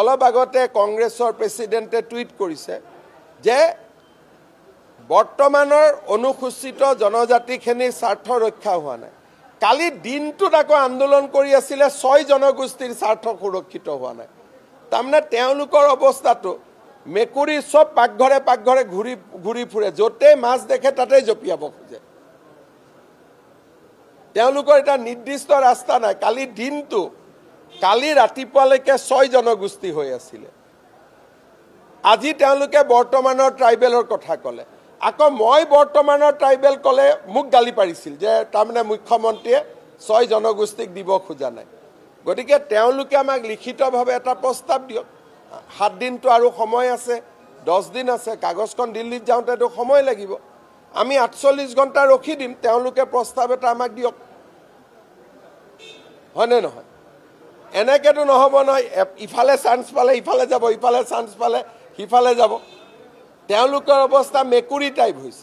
অলপ আগতে কংগ্ৰেছৰ প্ৰেসিডেন্টে টুইট কৰিছে যে বৰ্তমানৰ অনুসূচিত জনজাতিখিনিৰ স্বাৰ্থ ৰক্ষা হোৱা নাই। কালি দিনটোত আকৌ আন্দোলন কৰি আছিলে 6 জনগোষ্ঠীৰ স্বাৰ্থ সুৰক্ষিত হোৱা নাই। তাৰমানে তেওঁলোকৰ অৱস্থাটো মেকুৰী সব পাকঘৰে পাকঘৰে ঘূৰি ফুৰে, য'তে মাছ দেখে তাতে জঁপিয়াব খোজে। তেওঁলোকৰ এটা নিৰ্দিষ্ট ৰাস্তা নাই। কালি ৰাতিপুৱালৈকে 6 জনগোষ্ঠী হৈ আছিলে। আজি তেওঁলোকে বৰ্তমানৰ ট্ৰাইবেলৰ কথা ক'লে। আকৌ মই বৰ্তমানৰ ট্ৰাইবেল ক'লে মোক গালি পাৰিছিল যে তাৰমানে মুখ্যমন্ত্ৰীয়ে 6 জনগোষ্ঠীক দিব খোজা নাই। গতিকে তেওঁলোকে আমাক লিখিতভাৱে এটা প্ৰস্তাৱ দিয়ক। 7 দিনটো আৰু সময় আছে, 10 দিন আছে। কাগজখন দিল্লীত যাওঁতেতো সময় লাগিব। আমি 48 ঘণ্টা ৰখি দিম, তেওঁলোকে প্ৰস্তাৱ এটা আমাক দিয়ক। হয়নে নহয়? এনেকেতো নহ'ব নহয়, ইফালে চান্স পালে ইফালে যাব, ইফালে চান্স পালে সিফালে যাব। তেওঁলোকৰ অৱস্থা মেকুৰী টাইপ হৈছে।